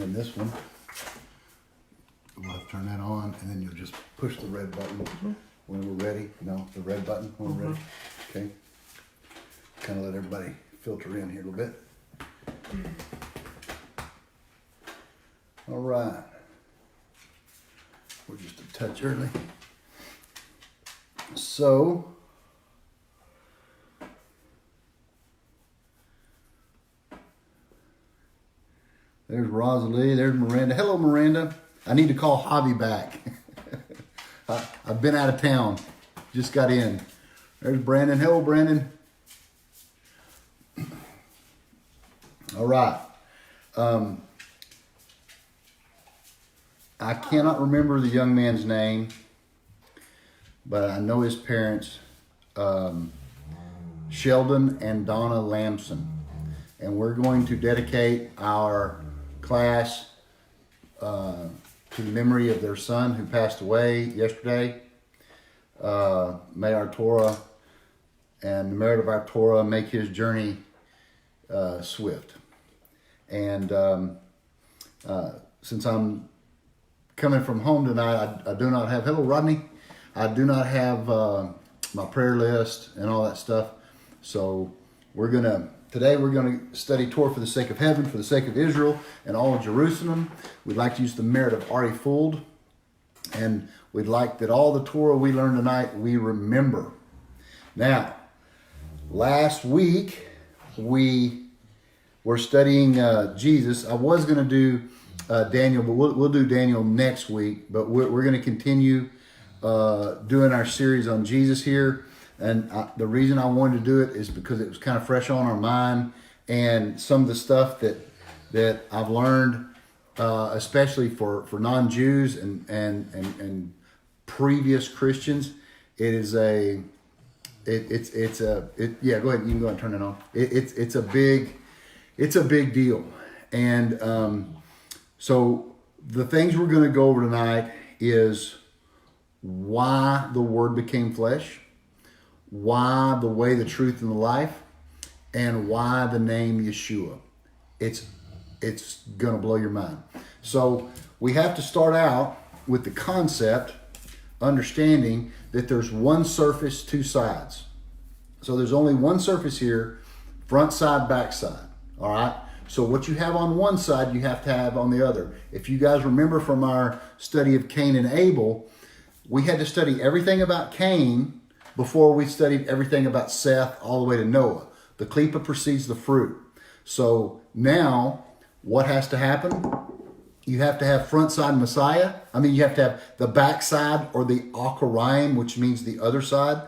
in this one. We'll have to turn that on, and then you'll just push the red button when we're ready. No, the red button when we're ready. Okay. Kind of let everybody filter in here a little bit. All right. We're just a touch early. So, there's Rosalie, there's Miranda. Hello, Miranda. I need to call Javi back. I've been out of town. Just got in. There's Brandon. Hello, Brandon. All right. I cannot remember the young man's name, but I know his parents, Sheldon and Donna Lamson. And we're going to dedicate our class to the memory of their son who passed away yesterday. May our Torah and the merit of our Torah make his journey swift. And since I'm coming from home tonight, I do not have, hello Rodney, I do not have my prayer list and all that stuff. So today we're going to study Torah for the sake of heaven, for the sake of Israel and all of Jerusalem. We'd like to use the merit of Ari Fuld. And we'd like that all the Torah we learn tonight, we remember. Now, last week we were studying Jesus. I was going to do Daniel, but we'll do Daniel next week. But we're going to continue doing our series on Jesus here. And the reason I wanted to do it is because it was kind of fresh on our mind, and some of the stuff that I've learned, especially for non-Jews and previous Christians, yeah, go ahead. You can go ahead and turn it on. It's a big deal. And so the things we're going to go over tonight is why the Word became flesh, why the way, the truth, and the life, and why the name Yeshua. It's going to blow your mind. So we have to start out with the concept, understanding that there's one surface, two sides. So there's only one surface here, front side, back side. All right? So what you have on one side, you have to have on the other. If you guys remember from our study of Cain and Abel, we had to study everything about Cain before we studied everything about Seth all the way to Noah. The klipa precedes the fruit. So now what has to happen? You have to have front side Messiah. You have to have the back side, or the Akarayim, which means the other side.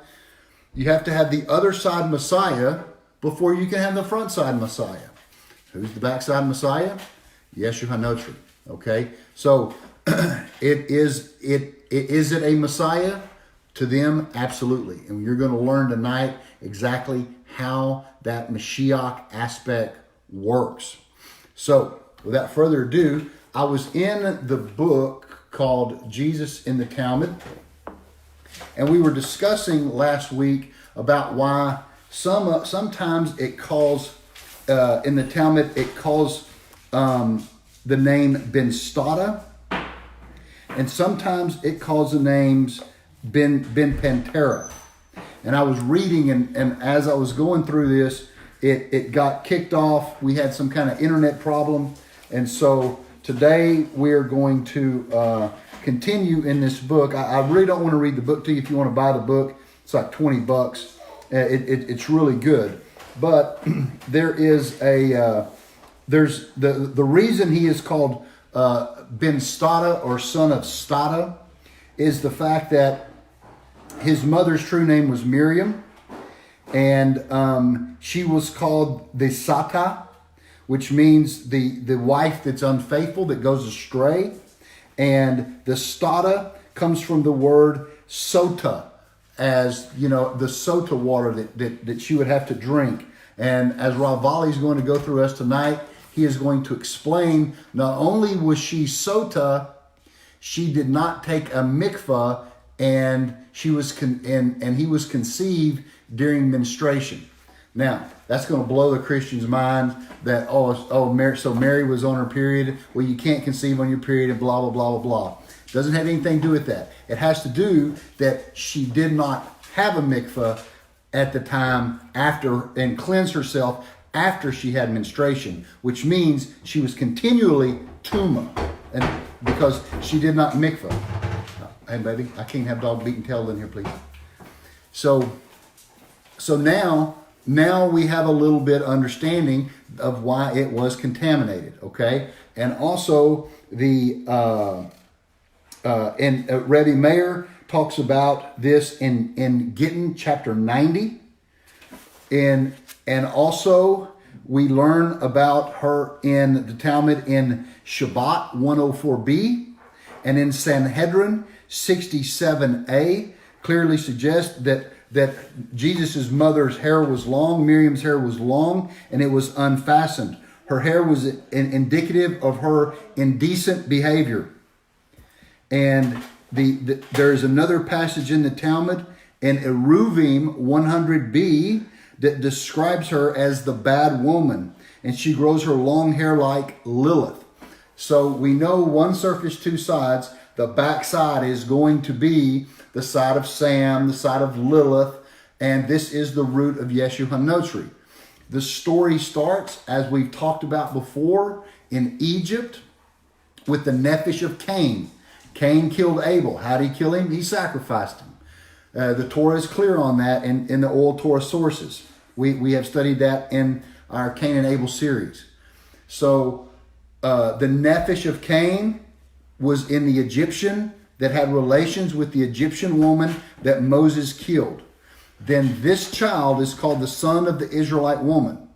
You have to have the other side Messiah before you can have the front side Messiah. Who's the backside Messiah? Yeshua HaNotri. Okay, so is it a Messiah? To them, absolutely. And you're going to learn tonight exactly how that Mashiach aspect works. So, without further ado, I was in the book called Jesus in the Talmud, and we were discussing last week about why sometimes it calls in the Talmud, it calls the name Ben Stada, and sometimes it calls the names Ben Pantera. And I was reading, and as I was going through this, it got kicked off. We had some kind of internet problem, and so today we're going to continue in this book. I really don't want to read the book to you. If you want to buy the book, it's like $20. It's really good. But there is there's the reason he is called Ben Stada, or son of Stada, is the fact that his mother's true name was Miriam, and she was called the Sata, which means the wife that's unfaithful, that goes astray. And the Stada comes from the word sota, as the sota water that she would have to drink. And as Ravali is going to go through us tonight, he is going to explain, not only was she sota, she did not take a mikvah, and he was conceived during menstruation. Now, that's going to blow the Christian's mind that, so Mary was on her period. Well, you can't conceive on your period and blah, blah, blah, blah, blah. Doesn't have anything to do with that. It has to do that she did not have a mikvah at the time after and cleanse herself after she had menstruation, which means she was continually tuma, and because she did not mikvah. Hey, baby, I can't have dog beating tail in here, please. So now we have a little bit understanding of why it was contaminated, okay? And also Rebbe Meir talks about this in Gittin chapter 90. And also we learn about her in the Talmud in Shabbat 104b, and in Sanhedrin 67a clearly suggests that Jesus' mother's hair was long, Miriam's hair was long, and it was unfastened. Her hair was indicative of her indecent behavior. And there's another passage in the Talmud in Eruvim 100b that describes her as the bad woman, and she grows her long hair like Lilith. So we know one surface, two sides. The back side is going to be the side of Sam, the side of Lilith, and this is the root of Yeshu HaNotri. The story starts, as we've talked about before, in Egypt with the Nephesh of Cain. Cain killed Abel. How did he kill him? He sacrificed him. The Torah is clear on that in the old Torah sources. We have studied that in our Cain and Abel series. So the Nephesh of Cain was in the Egyptian that had relations with the Egyptian woman that Moses killed. Then this child is called the son of the Israelite woman.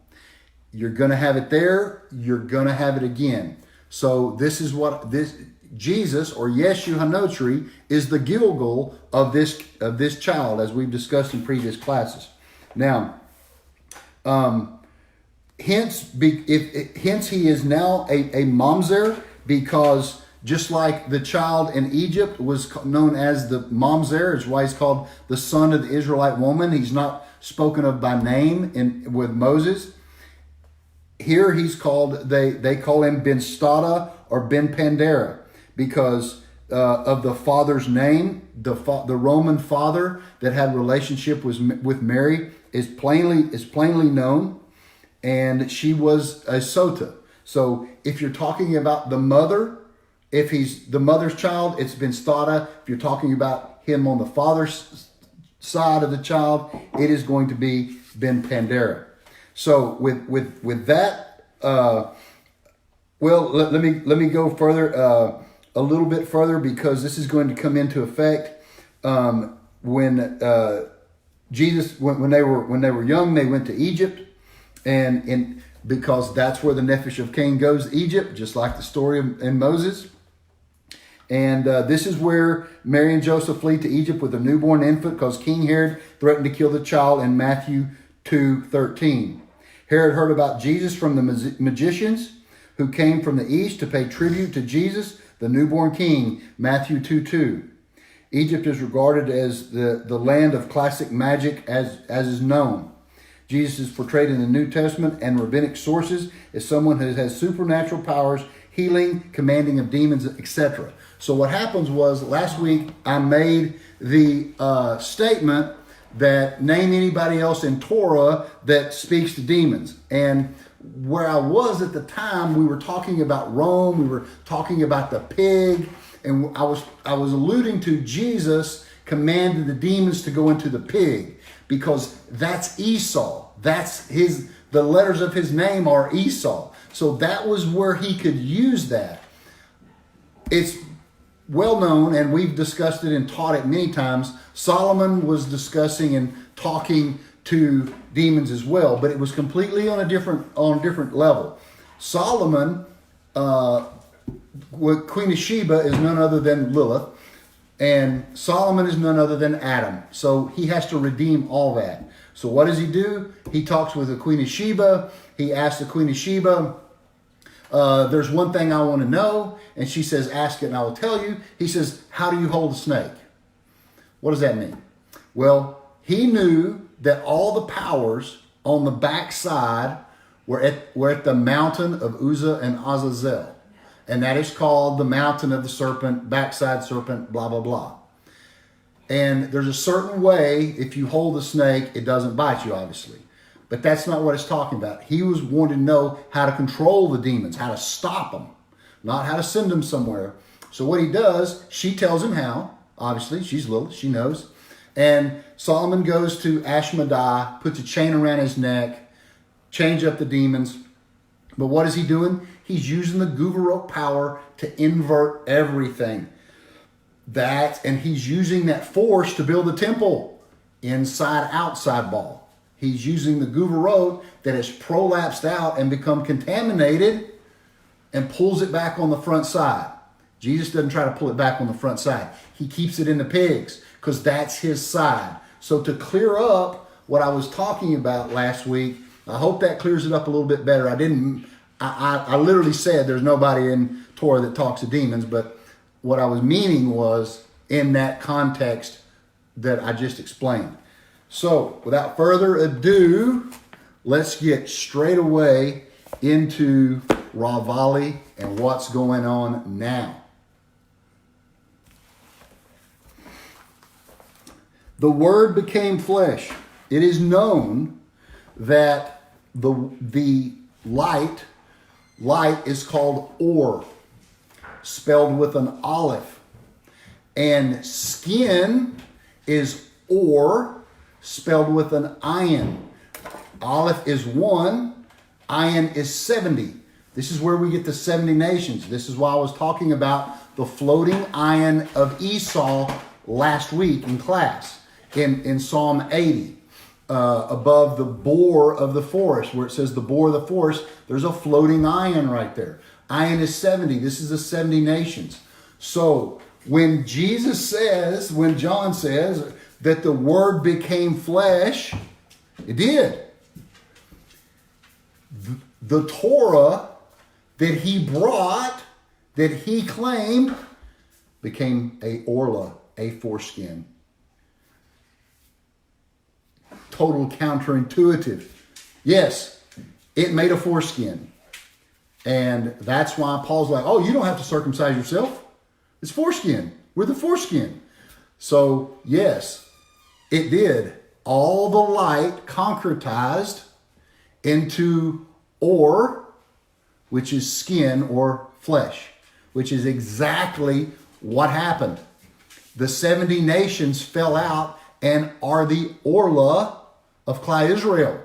You're going to have it there. You're going to have it again. So this is what this Jesus, or Yeshu HaNotri, is the Gilgal of this child, as we've discussed in previous classes. Now, hence he is now a mamzer, because just like the child in Egypt was known as the mamzer, is why he's called the son of the Israelite woman. He's not spoken of by name with Moses. Here he's called, they call him Ben Stada or Ben Pandera, because of the father's name. The Roman father that had relationship with Mary is plainly known, and she was a sota. So if you're talking about the mother, if he's the mother's child, it's Ben Stada. If you're talking about him on the father's side of the child, it is going to be Ben Pandera. So with that, let me go further, a little bit further, because this is going to come into effect when Jesus, when they were young, they went to Egypt, and because that's where the Nephesh of Cain goes, Egypt, just like the story in Moses. And this is where Mary and Joseph flee to Egypt with a newborn infant, because King Herod threatened to kill the child in Matthew 2:13. Herod heard about Jesus from the magicians who came from the east to pay tribute to Jesus, the newborn king, Matthew 2:2. Egypt is regarded as the land of classic magic as is known. Jesus is portrayed in the New Testament and rabbinic sources as someone who has supernatural powers, healing, commanding of demons, etc. So what happens was, last week I made the statement that name anybody else in Torah that speaks to demons. And where I was at the time, we were talking about Rome, we were talking about the pig, and I was alluding to Jesus commanded the demons to go into the pig, because that's Esau. The letters of his name are Esau. So that was where he could use that. It's well known, and we've discussed it and taught it many times. Solomon was discussing and talking to demons as well, but it was completely on a different level. Solomon, Queen of Sheba, is none other than Lilith, and Solomon is none other than Adam. So he has to redeem all that. So what does he do? He talks with the Queen of Sheba. He asks the Queen of Sheba, there's one thing I want to know. And she says, ask it and I will tell you. He says, how do you hold a snake? What does that mean? Well, he knew that all the powers on the backside. We're at the mountain of Uzzah and Azazel. And that is called the mountain of the serpent, backside serpent, blah, blah, blah. And there's a certain way, if you hold the snake, it doesn't bite you, obviously. But that's not what it's talking about. He was wanting to know how to control the demons, how to stop them, not how to send them somewhere. So what he does, she tells him how. Obviously, she's little, she knows. And Solomon goes to Ashmedai, puts a chain around his neck, change up the demons. But what is he doing? He's using the Guvurot power to invert everything. And he's using that force to build the temple. Inside, outside ball. He's using the Guvurot that has prolapsed out and become contaminated and pulls it back on the front side. Jesus doesn't try to pull it back on the front side. He keeps it in the pigs because that's his side. So to clear up what I was talking about last week, I hope that clears it up a little bit better. I literally said there's nobody in Torah that talks to demons, but what I was meaning was in that context that I just explained. So without further ado, let's get straight away into Ravali and what's going on now. The Word became flesh. It is known that the light is called Or, spelled with an aleph. And skin is Or, spelled with an ayin. Aleph is 1, ayin is 70. This is where we get the 70 nations. This is why I was talking about the floating ayin of Esau last week in class, in Psalm 80. Above the boar of the forest, where it says the boar of the forest, there's a floating ayin right there. Ayin is 70. This is the 70 nations. So when John says that the Word became flesh, it did. The Torah that he brought, that he claimed, became a orla, a foreskin. Total counterintuitive. Yes, it made a foreskin. And that's why Paul's like, oh, you don't have to circumcise yourself. It's foreskin. We're the foreskin. So, yes, it did. All the light concretized into Or, which is skin or flesh, which is exactly what happened. The 70 nations fell out and are the Orla of Klal Israel.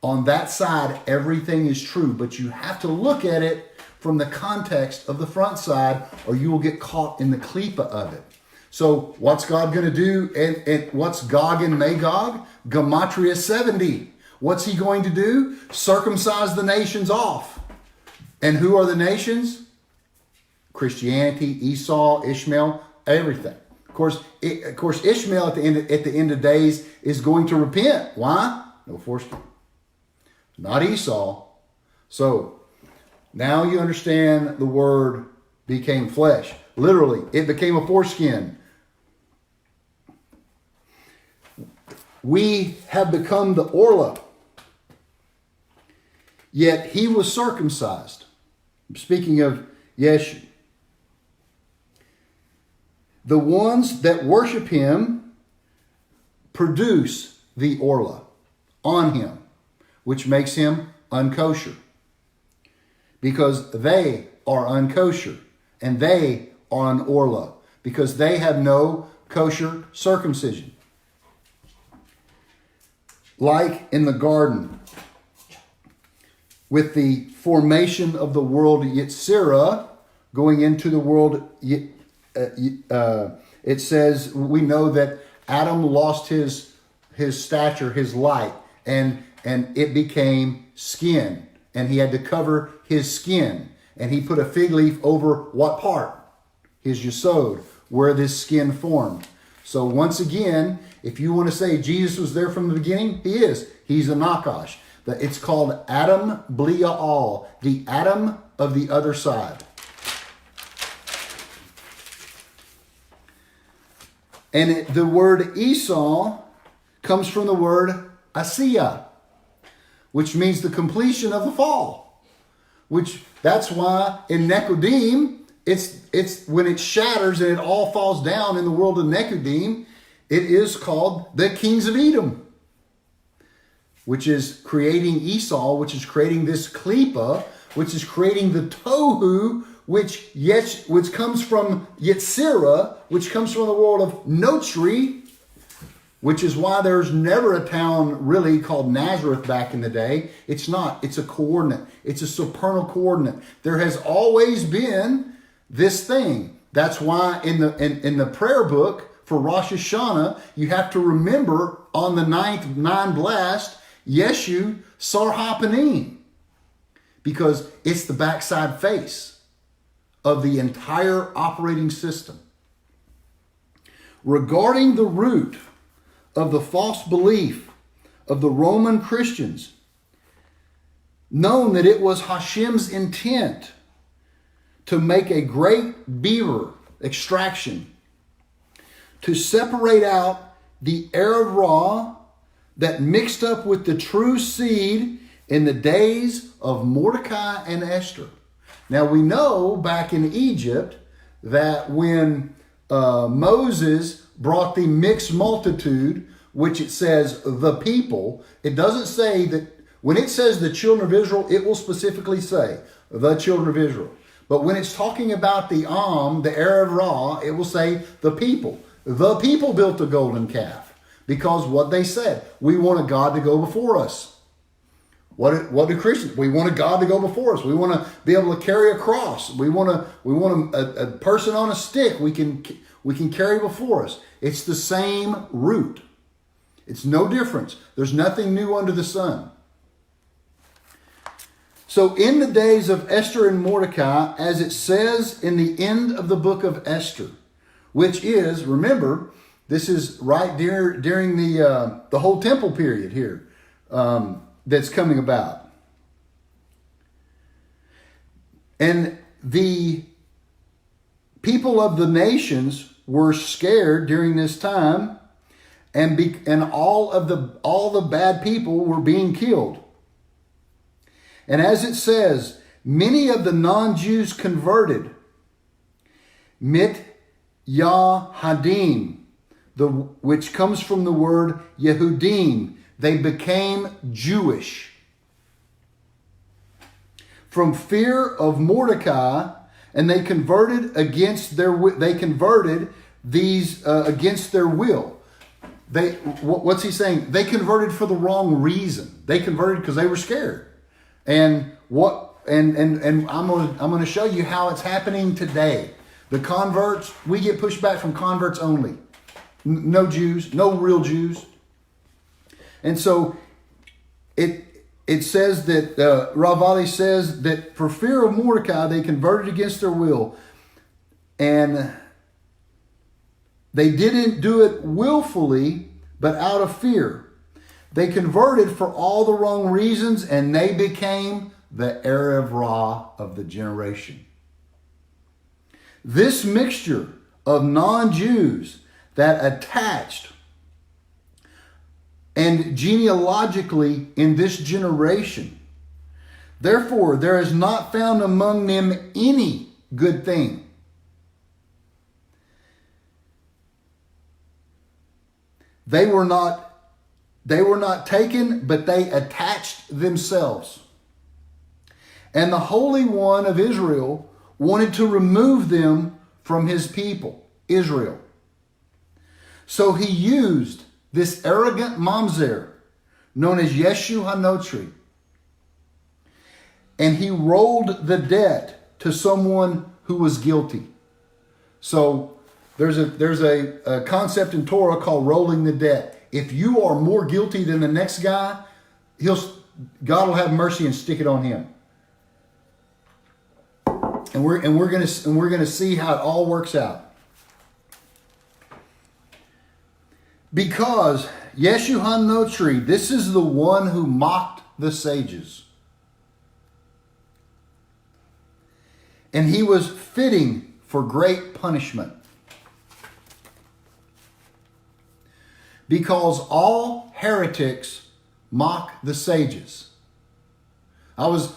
On that side, everything is true, but you have to look at it from the context of the front side, or you will get caught in the klipa of it. So what's God going to do? And what's Gog and Magog? Gematria 70. What's he going to do? Circumcise the nations off. And who are the nations? Christianity, Esau, Ishmael, everything. Of course, Ishmael at the end of days is going to repent. Why? No foreskin. Not Esau. So now you understand the Word became flesh. Literally, it became a foreskin. We have become the Orla. Yet he was circumcised. Speaking of Yeshu. The ones that worship him produce the Orla on him, which makes him unkosher. Because they are unkosher, and they are an Orla, because they have no kosher circumcision. Like in the garden, with the formation of the world Yetzirah going into the world, it says, we know that Adam lost his stature, his light, and it became skin, and he had to cover his skin, and he put a fig leaf over what part? His yesod, where this skin formed. So once again, if you want to say Jesus was there from the beginning, he is. He's a nakash. It's called Adam Blia'al, the Adam of the other side. And the word Esau comes from the word Hasia, which means the completion of the fall. Which that's why in Nekodim, it's when it shatters and it all falls down in the world of Nekodim, it is called the kings of Edom, which is creating Esau, which is creating this Klippa, which is creating the Tohu, which comes from Yetzirah, which comes from the world of Notri, which is why there's never a town really called Nazareth back in the day. It's not. It's a coordinate. It's a supernal coordinate. There has always been this thing. That's why in the prayer book for Rosh Hashanah, you have to remember on the ninth nine blast, Yeshu Sar HaPanim, because it's the backside face of the entire operating system. Regarding the root of the false belief of the Roman Christians, known that it was Hashem's intent to make a great beaver extraction, to separate out the Erev Ra that mixed up with the true seed in the days of Mordecai and Esther. Now we know back in Egypt that when Moses brought the mixed multitude, which it says the people, it doesn't say that, when it says the children of Israel, it will specifically say the children of Israel. But when it's talking about the the Erev Ra, it will say the people. The people built a golden calf because what they said, we want a God to go before us. What do Christians? We want a God to go before us. We want to be able to carry a cross. We want a person on a stick we can carry before us. It's the same root. It's no difference. There's nothing new under the sun. So in the days of Esther and Mordecai, as it says in the end of the book of Esther, which is, remember, this is right during the whole temple period here that's coming about. And the people of the nations were scared during this time, and all the bad people were being killed. And as it says, many of the non-Jews converted. Mit Yahadim, which comes from the word Yehudim. They became Jewish. From fear of Mordecai, and they converted against their will. What's he saying? They converted for the wrong reason. They converted because they were scared. And I'm going to show you how it's happening today. The converts, we get pushback from converts only. No Jews, no real Jews. And so it says that Rav Ali says that for fear of Mordecai, they converted against their will. And they didn't do it willfully, but out of fear. They converted for all the wrong reasons, and they became the Erev Ra of the generation. This mixture of non-Jews that attached, and genealogically in this generation, therefore there is not found among them any good thing. They were not taken, but they attached themselves. And the Holy One of Israel wanted to remove them from his people, Israel. So he used this arrogant mamzer known as Yeshu HaNotri. And he rolled the debt to someone who was guilty. So there's a concept in Torah called rolling the debt. If you are more guilty than the next guy, God will have mercy and stick it on him. And we're gonna see how it all works out. Because Yeshu HaNotri, this is the one who mocked the sages. And he was fitting for great punishment. Because all heretics mock the sages. I was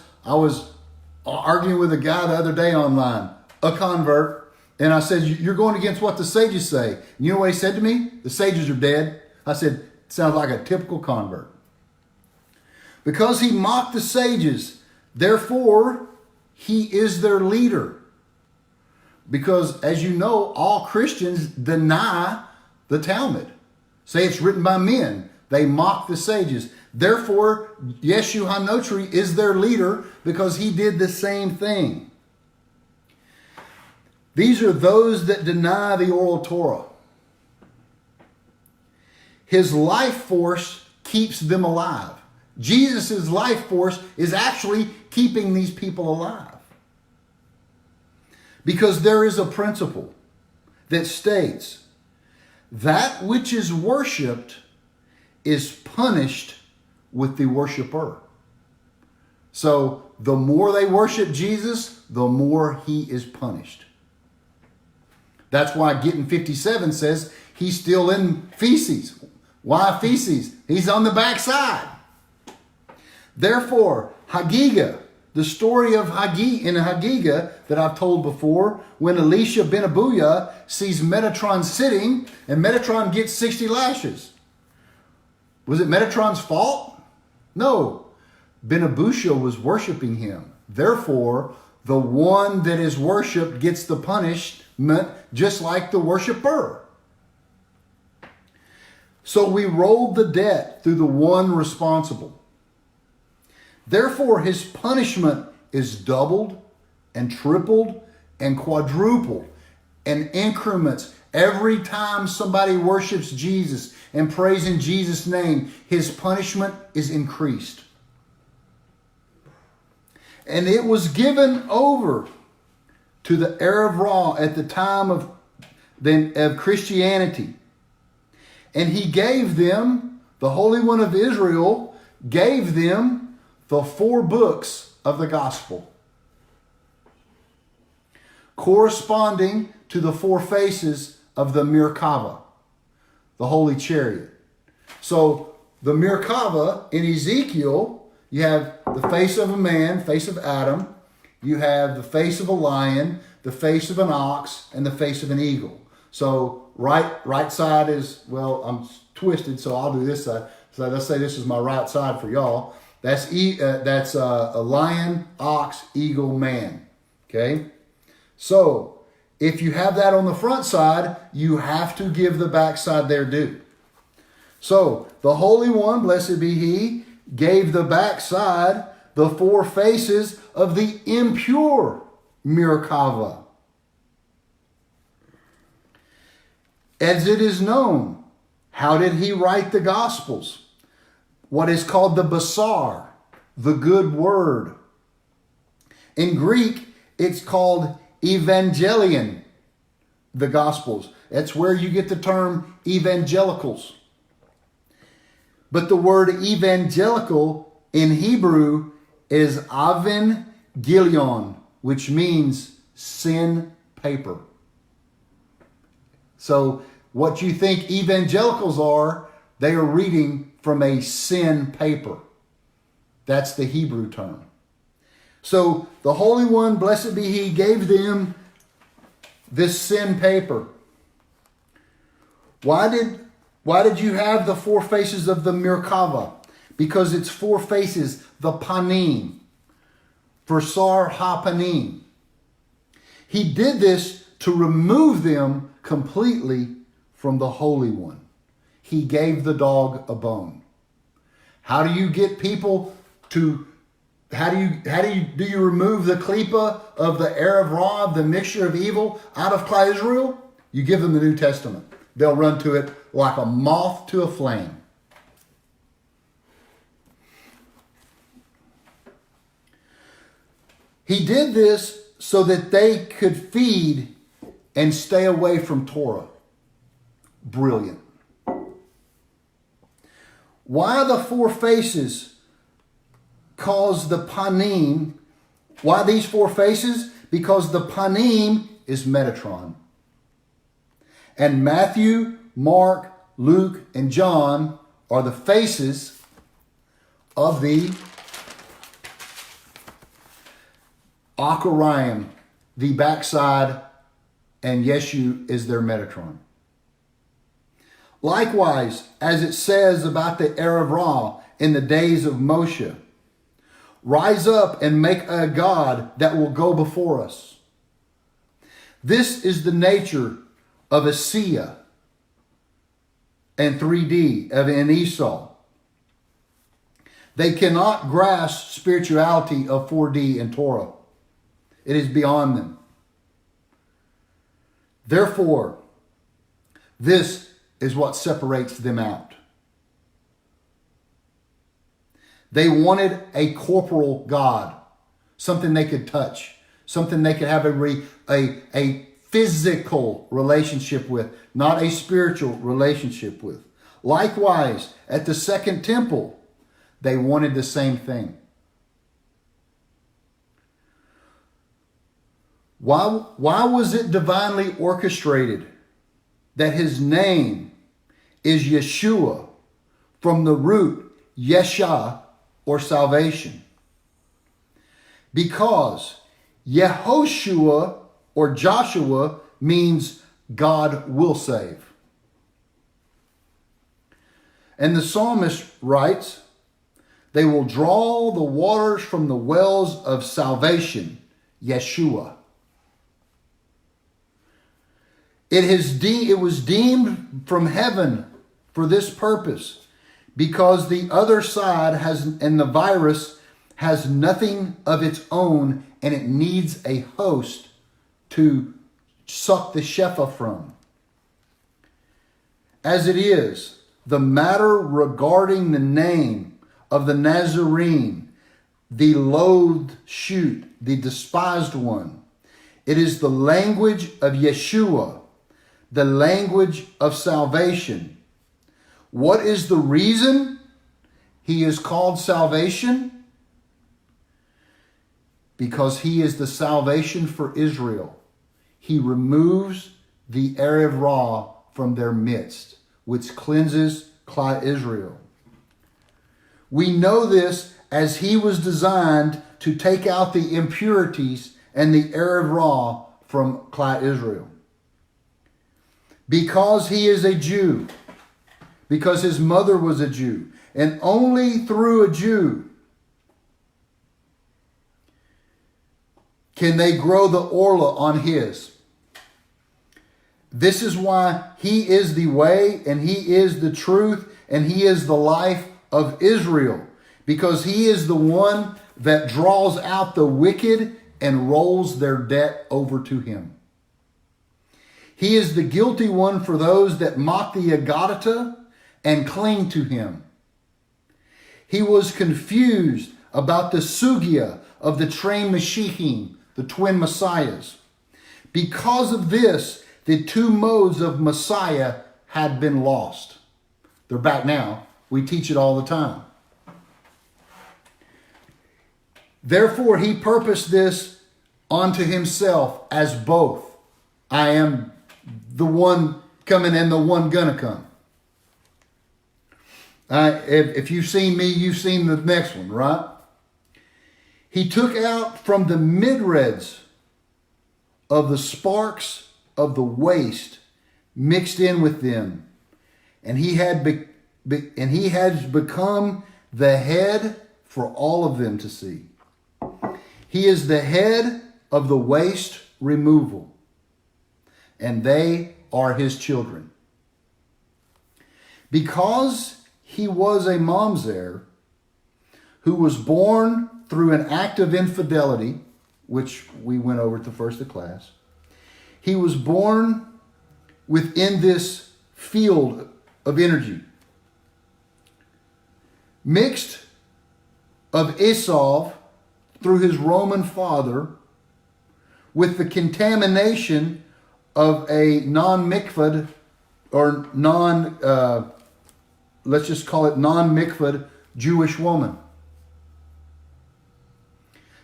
arguing with a guy the other day online, a convert, and I said, you're going against what the sages say. And you know what he said to me? The sages are dead. I said, sounds like a typical convert. Because he mocked the sages, therefore he is their leader. Because as you know, all Christians deny the Talmud. Say it's written by men. They mock the sages. Therefore, Yeshu HaNotri is their leader because he did the same thing. These are those that deny the oral Torah. His life force keeps them alive. Jesus' life force is actually keeping these people alive. Because there is a principle that states that which is worshipped is punished with the worshiper. So the more they worship Jesus, the more he is punished. That's why Gittin 57 says he's still in feces. Why feces? He's on the backside. Therefore, Hagiga, the story of in Hagiga that I've told before, when Elisha ben Abuya sees Metatron sitting and Metatron gets 60 lashes. Was it Metatron's fault? No. Ben Abusha was worshiping him. Therefore, the one that is worshipped gets the punishment just like the worshiper. So we rolled the debt through the one responsible. Therefore, his punishment is doubled and tripled and quadrupled and increments. Every time somebody worships Jesus and prays in Jesus' name, his punishment is increased. And it was given over to the Erev Ra at the time of Christianity. And he gave them, the Holy One of Israel, gave them the 4 books of the gospel, corresponding to the 4 faces of the Merkava, the holy chariot. So the Merkava in Ezekiel, you have the face of a man, face of Adam. You have the face of a lion, the face of an ox, and the face of an eagle. So right side is, well, I'm twisted, so I'll do this side. So let's say this is my right side for y'all. That's a lion, ox, eagle, man. Okay? So if you have that on the front side, you have to give the back side their due. So the Holy One, blessed be he, gave the back side the 4 faces of the impure Merkava. As it is known, how did he write the Gospels? What is called the Basar, the good word. In Greek, it's called Evangelion, the Gospels. That's where you get the term evangelicals. But the word evangelical in Hebrew is Evangelion, which means sin paper. So what you think evangelicals are, they are reading from a sin paper. That's the Hebrew term. So the Holy One, blessed be he, gave them this sin paper. Why did you have the 4 faces of the Merkava? Because it's 4 faces, the panim, for Sar ha-panim. He did this to remove them completely from the Holy One. He gave the dog a bone. How do you get people to, how do you remove the klipa of the Erev Ra, the mixture of evil, out of Klal Israel? You give them the New Testament. They'll run to it like a moth to a flame. He did this so that they could feed and stay away from Torah. Brilliant. Why the 4 faces cause the panim? Why these 4 faces? Because the panim is Metatron. And Matthew, Mark, Luke, and John are the faces of the Acharaim, the backside, and Yeshu is their Metatron. Likewise, as it says about the Erev Ra in the days of Moshe, rise up and make a God that will go before us. This is the nature of Asiya and 3D of an Esau. They cannot grasp spirituality of 4D and Torah. It is beyond them. Therefore, this is what separates them out. They wanted a corporal God, something they could touch, something they could have a physical relationship with, not a spiritual relationship with. Likewise, at the second temple, they wanted the same thing. Why was it divinely orchestrated that his name is Yeshua from the root Yesha or salvation? Because Yehoshua or Joshua means God will save. And the psalmist writes, they will draw the waters from the wells of salvation, Yeshua. It was deemed from heaven for this purpose, because the other side and the virus has nothing of its own, and it needs a host to suck the Shefa from. As it is, the matter regarding the name of the Nazarene, the loathed shoot, the despised one, it is the language of Yeshua, the language of salvation. What is the reason he is called salvation? Because he is the salvation for Israel. He removes the Erev Ra from their midst, which cleanses Klal Israel. We know this as he was designed to take out the impurities and the Erev Ra from Klal Israel. Because he is a Jew, because his mother was a Jew, and only through a Jew can they grow the orla on his. This is why he is the way, and he is the truth, and he is the life of Israel, because he is the one that draws out the wicked and rolls their debt over to him. He is the guilty one for those that mock the Agadata and cling to him. He was confused about the sugya of the train Mashiachim, the twin messiahs. Because of this, the two modes of Messiah had been lost. They're back now. We teach it all the time. Therefore, he purposed this onto himself as both. I am the one coming and the one gonna come. If you've seen me, you've seen the next one, right? He took out from the midreds of the sparks of the waste, mixed in with them, and he has become the head for all of them to see. He is the head of the waste removal, and they are his children. Because he was a mamzer who was born through an act of infidelity, which we went over at the first of class. He was born within this field of energy, mixed of Esau through his Roman father with the contamination of a non-mikvah or let's just call it non-mikvah Jewish woman.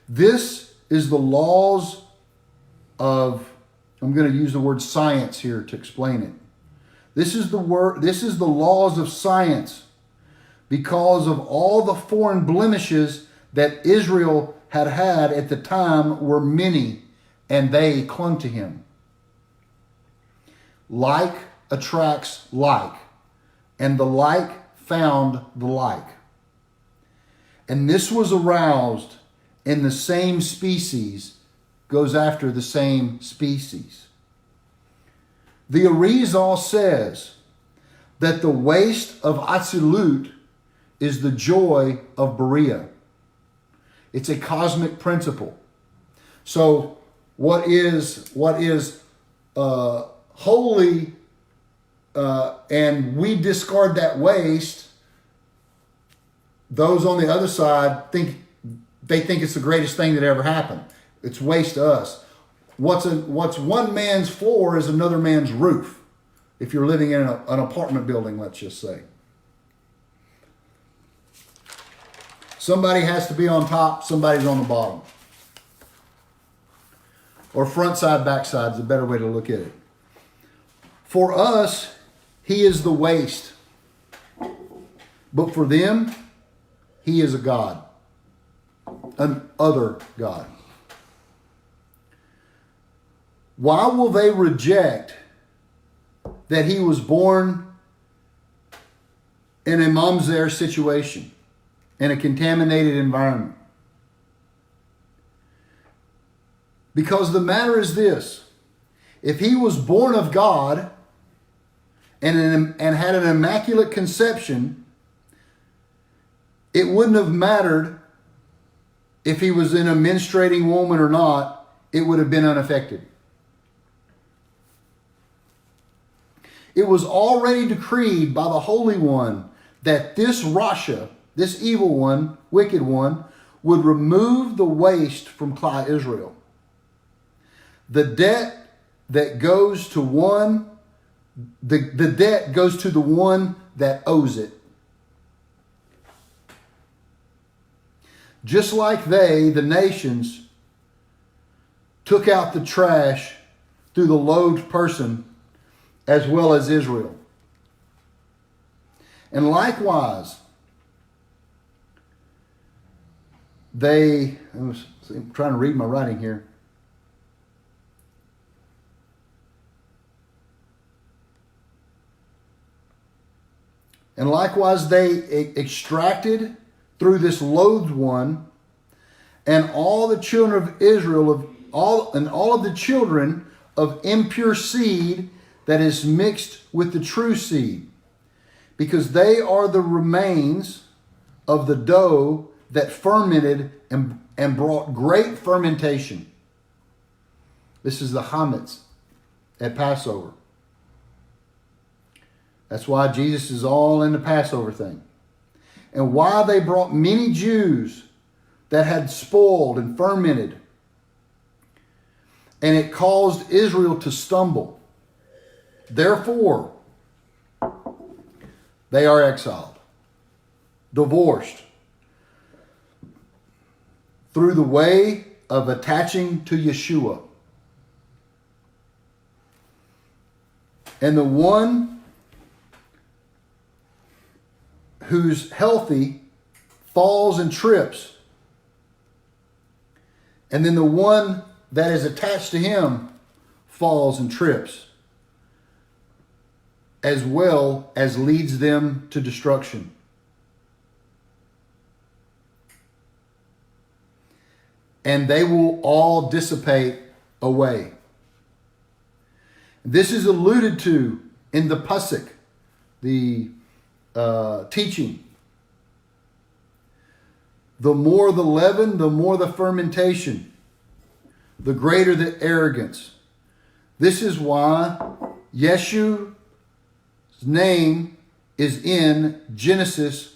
This is the laws of, I'm going to use the word science here to explain it. This is the laws of science because of all the foreign blemishes that Israel had had at the time were many, and they clung to him. Like attracts like, and the like found the like. And this was aroused in the same species, goes after the same species. The Arizal says that the waste of Atzilut is the joy of Berea. It's a cosmic principle. So what is holy, and we discard that waste, those on the other side think it's the greatest thing that ever happened. It's waste to us. What's one man's floor is another man's roof. If you're living in an apartment building, let's just say. Somebody has to be on top, somebody's on the bottom. Or front side, back side is a better way to look at it. For us, he is the waste. But for them, he is a God. An other God. Why will they reject that he was born in a mamzer situation, in a contaminated environment? Because the matter is this: if he was born of God and had an immaculate conception, it wouldn't have mattered if he was in a menstruating woman or not. It would have been unaffected. It was already decreed by the Holy One that this Rasha, this evil one, wicked one, would remove the waste from Klal Israel. The debt that goes to one, the debt goes to the one that owes it. Just like the nations, took out the trash through the loathed person, as well as Israel. And likewise, I'm trying to read my writing here. And likewise, they extracted through this loathed one, and all the children of Israel, all of the children of impure seed that is mixed with the true seed, because they are the remains of the dough that fermented and brought great fermentation. This is the chametz at Passover. That's why Jesus is all in the Passover thing. And why they brought many Jews that had spoiled and fermented. And it caused Israel to stumble. Therefore, they are exiled, divorced, through the way of attaching to Yeshua. And the one who's healthy falls and trips. And then the one that is attached to him falls and trips, as well as leads them to destruction. And they will all dissipate away. This is alluded to in the Pasuk, the teaching. The more the leaven, the more the fermentation, the greater the arrogance. This is why Yeshu's name is in Genesis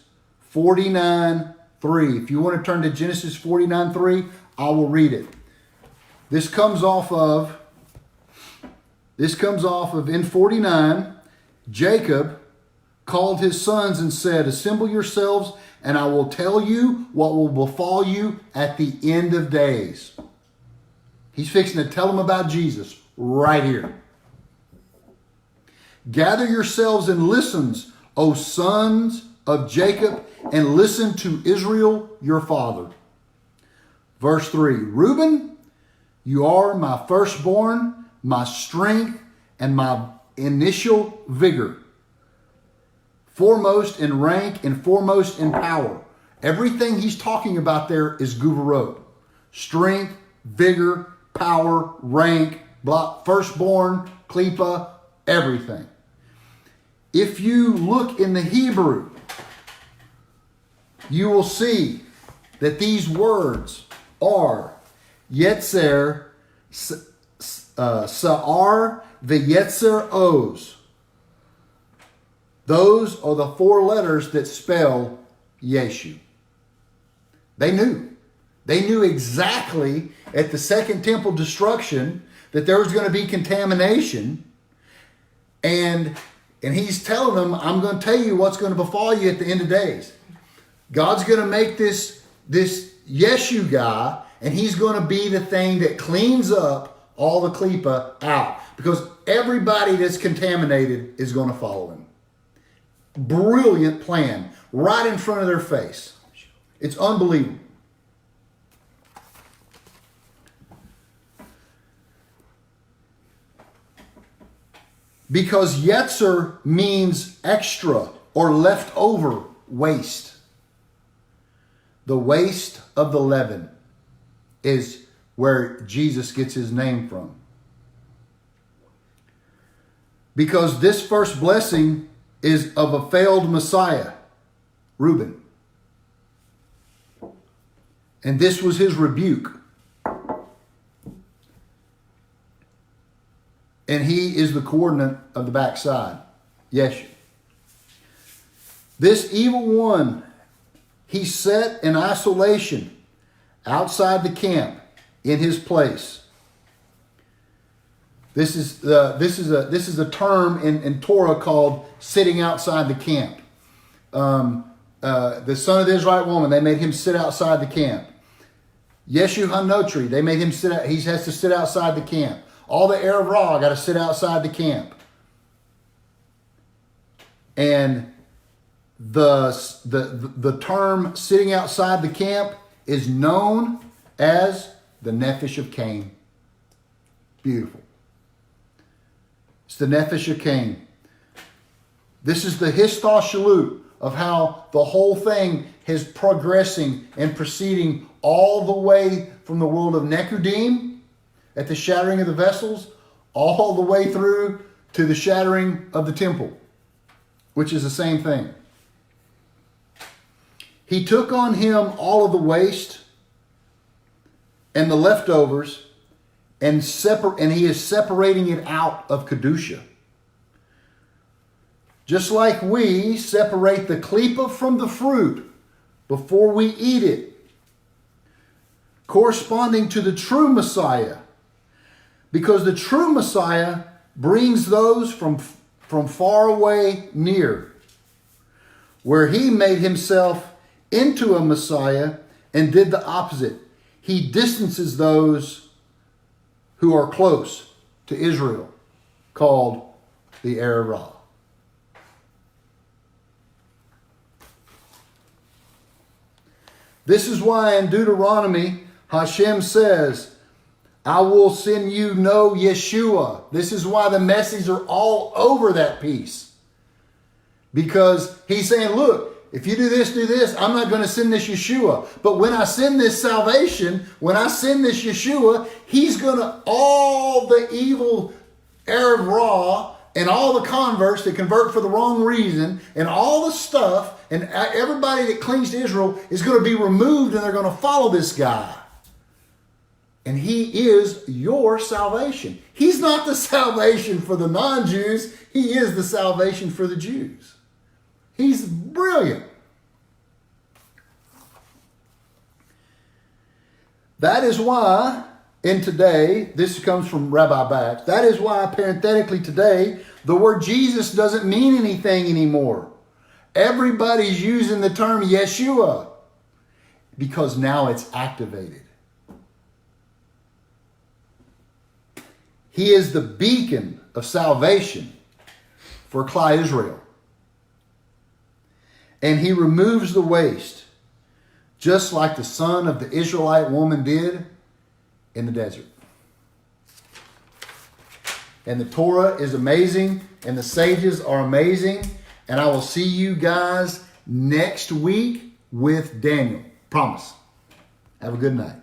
49:3. If you want to turn to Genesis 49:3, I will read it. This comes off of in 49, Jacob called his sons and said, "Assemble yourselves, and I will tell you what will befall you at the end of days." He's fixing to tell them about Jesus right here. "Gather yourselves and listen, O sons of Jacob, and listen to Israel your father. Verse 3, Reuben, you are my firstborn, my strength, and my initial vigor. Foremost in rank and foremost in power. Everything he's talking about there is Guvarot. Strength, vigor, power, rank, firstborn, klipa, everything. If you look in the Hebrew, you will see that these words are Yetzer, Sa'ar, V'Yetzer Oz. Those are the four letters that spell Yeshu. They knew. They knew exactly at the Second Temple destruction that there was going to be contamination. And he's telling them, I'm going to tell you what's going to befall you at the end of days. God's going to make this Yeshu guy, and he's going to be the thing that cleans up all the klipa out. Because everybody that's contaminated is going to follow him. Brilliant plan. Right in front of their face. It's unbelievable. Because Yetzer means extra or leftover waste. The waste of the leaven is where Jesus gets his name from. Because this first blessing is of a failed Messiah, Reuben. And this was his rebuke. And he is the coordinate of the backside, Yeshu. This evil one, he set in isolation outside the camp in his place. This is a term in Torah called sitting outside the camp. The son of the Israelite woman, they made him sit outside the camp. Yeshu HaNotri, they made him sit out. He has to sit outside the camp. All the Erev Ra got to sit outside the camp. And the term sitting outside the camp is known as the Nefesh of Cain. Beautiful. It's the Nefesh of Cain. This is the Histah Shalut of how the whole thing is progressing and proceeding all the way from the world of Nekudim at the shattering of the vessels, all the way through to the shattering of the temple, which is the same thing. He took on him all of the waste and the leftovers, and he is separating it out of Kedusha. Just like we separate the klipa from the fruit before we eat it, corresponding to the true Messiah, because the true Messiah brings those from far away near, where he made himself into a Messiah and did the opposite. He distances those who are close to Israel, called the Erev Ra. This is why in Deuteronomy, Hashem says, I will send you no Yeshua. This is why the messages are all over that piece. Because he's saying, look, if you do this, I'm not going to send this Yeshua. But when I send this salvation, when I send this Yeshua, he's going to, all the evil Erev Ra and all the converts that convert for the wrong reason and all the stuff and everybody that clings to Israel is going to be removed and they're going to follow this guy. And he is your salvation. He's not the salvation for the non-Jews. He is the salvation for the Jews. He's brilliant. That is why, this comes from Rabbi Batch, that is why parenthetically today, the word Jesus doesn't mean anything anymore. Everybody's using the term Yeshua because now it's activated. He is the beacon of salvation for Klal Israel. and he removes the waste, just like the son of the Israelite woman did in the desert. And the Torah is amazing, and the sages are amazing, and I will see you guys next week with Daniel. Promise. Have a good night.